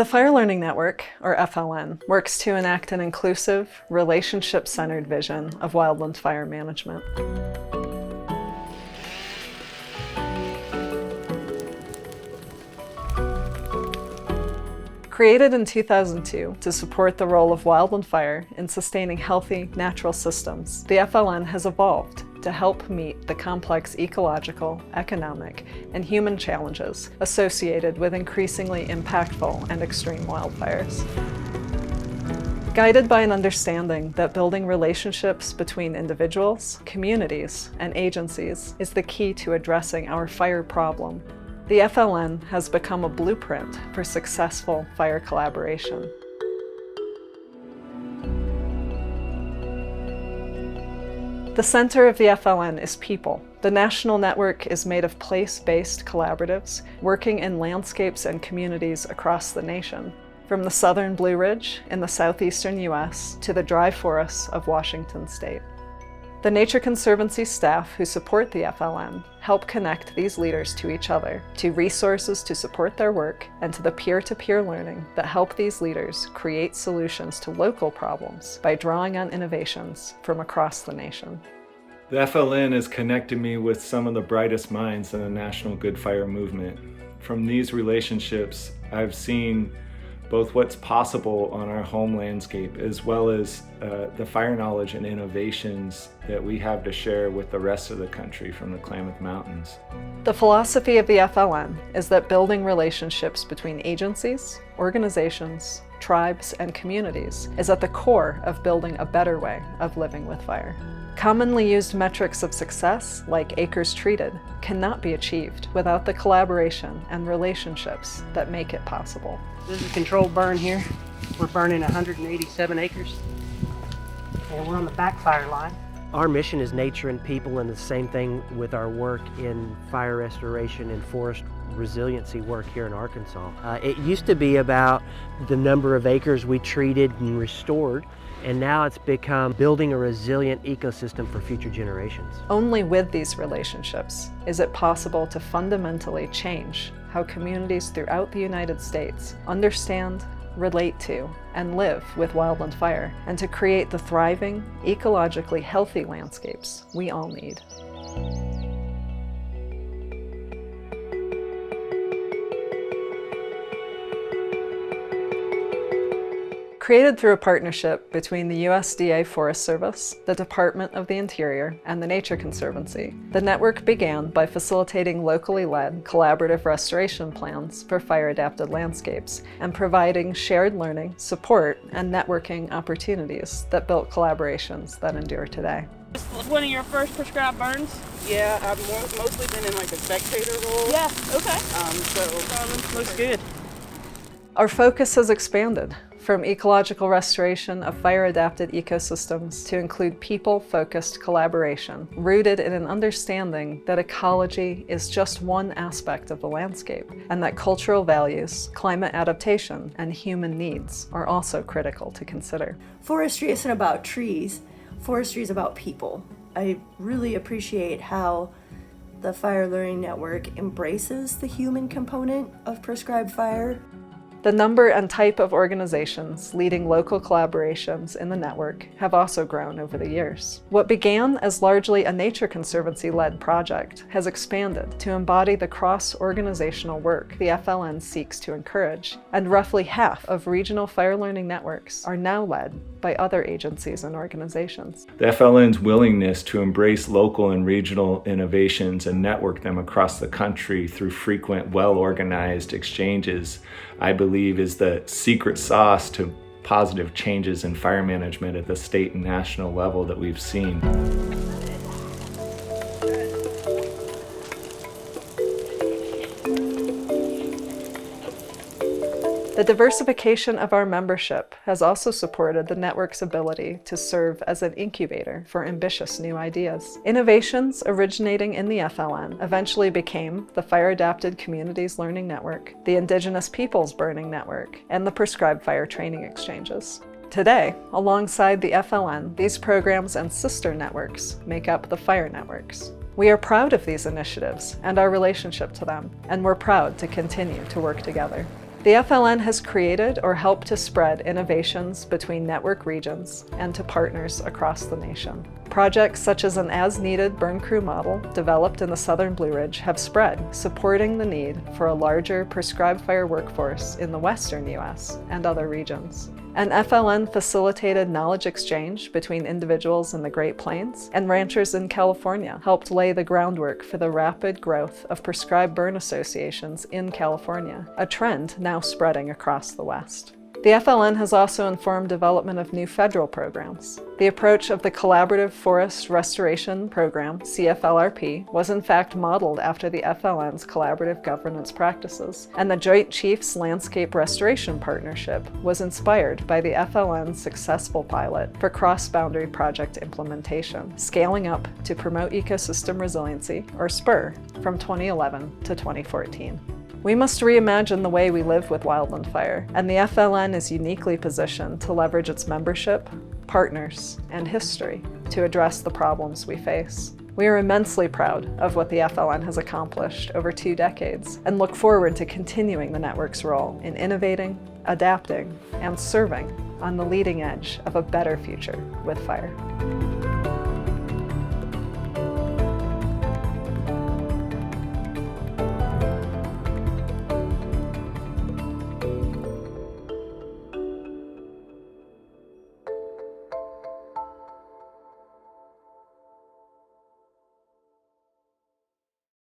The Fire Learning Network, or FLN, works to enact an inclusive, relationship-centered vision of wildland fire management. Created in 2002 to support the role of wildland fire in sustaining healthy, natural systems, the FLN has evolved to help meet the complex ecological, economic, and human challenges associated with increasingly impactful and extreme wildfires. Guided by an understanding that building relationships between individuals, communities, and agencies is the key to addressing our fire problem, the FLN has become a blueprint for successful fire collaboration. The center of the FLN is people. The national network is made of place-based collaboratives working in landscapes and communities across the nation, from the southern Blue Ridge in the southeastern U.S. to the dry forests of Washington state. The Nature Conservancy staff who support the FLN help connect these leaders to each other, to resources to support their work, and to the peer-to-peer learning that help these leaders create solutions to local problems by drawing on innovations from across the nation. The FLN has connected me with some of the brightest minds in the national good fire movement. From these relationships, I've seen both what's possible on our home landscape as well as the fire knowledge and innovations that we have to share with the rest of the country from the Klamath Mountains. The philosophy of the FLN is that building relationships between agencies, organizations, tribes, and communities is at the core of building a better way of living with fire. Commonly used metrics of success, like acres treated, cannot be achieved without the collaboration and relationships that make it possible. This is a controlled burn here. We're burning 187 acres, and we're on the backfire line. Our mission is nature and people, and the same thing with our work in fire restoration and forest resiliency work here in Arkansas. It used to be about the number of acres we treated and restored, and now it's become building a resilient ecosystem for future generations. Only with these relationships is it possible to fundamentally change how communities throughout the United States understand, relate to, and live with wildland fire, and to create the thriving, ecologically healthy landscapes we all need. Created through a partnership between the USDA Forest Service, the Department of the Interior, and the Nature Conservancy, the network began by facilitating locally led, collaborative restoration plans for fire-adapted landscapes and providing shared learning, support, and networking opportunities that built collaborations that endure today. This was one of your first prescribed burns? Yeah, I've mostly been in like a spectator role. Yeah, okay. Looks good. Our focus has expanded from ecological restoration of fire-adapted ecosystems to include people-focused collaboration, rooted in an understanding that ecology is just one aspect of the landscape, and that cultural values, climate adaptation, and human needs are also critical to consider. Forestry isn't about trees, forestry is about people. I really appreciate how the Fire Learning Network embraces the human component of prescribed fire. The number and type of organizations leading local collaborations in the network have also grown over the years. What began as largely a Nature Conservancy-led project has expanded to embody the cross-organizational work the FLN seeks to encourage, and roughly half of regional fire learning networks are now led by other agencies and organizations. The FLN's willingness to embrace local and regional innovations and network them across the country through frequent, well-organized exchanges, I believe, is the secret sauce to positive changes in fire management at the state and national level that we've seen. The diversification of our membership has also supported the network's ability to serve as an incubator for ambitious new ideas. Innovations originating in the FLN eventually became the Fire Adapted Communities Learning Network, the Indigenous Peoples Burning Network, and the Prescribed Fire Training Exchanges. Today, alongside the FLN, these programs and sister networks make up the Fire Networks. We are proud of these initiatives and our relationship to them, and we're proud to continue to work together. The FLN has created or helped to spread innovations between network regions and to partners across the nation. Projects such as an as-needed burn crew model developed in the Southern Blue Ridge have spread, supporting the need for a larger prescribed fire workforce in the Western U.S. and other regions. An FLN facilitated knowledge exchange between individuals in the Great Plains, and ranchers in California helped lay the groundwork for the rapid growth of prescribed burn associations in California, a trend now spreading across the West. The FLN has also informed development of new federal programs. The approach of the Collaborative Forest Restoration Program, CFLRP, was in fact modeled after the FLN's collaborative governance practices, and the Joint Chiefs Landscape Restoration Partnership was inspired by the FLN's successful pilot for cross-boundary project implementation, scaling up to Promote Ecosystem Resiliency, or SPUR, from 2011 to 2014. We must reimagine the way we live with wildland fire, and the FLN is uniquely positioned to leverage its membership, partners, and history to address the problems we face. We are immensely proud of what the FLN has accomplished over 2 decades and look forward to continuing the network's role in innovating, adapting, and serving on the leading edge of a better future with fire.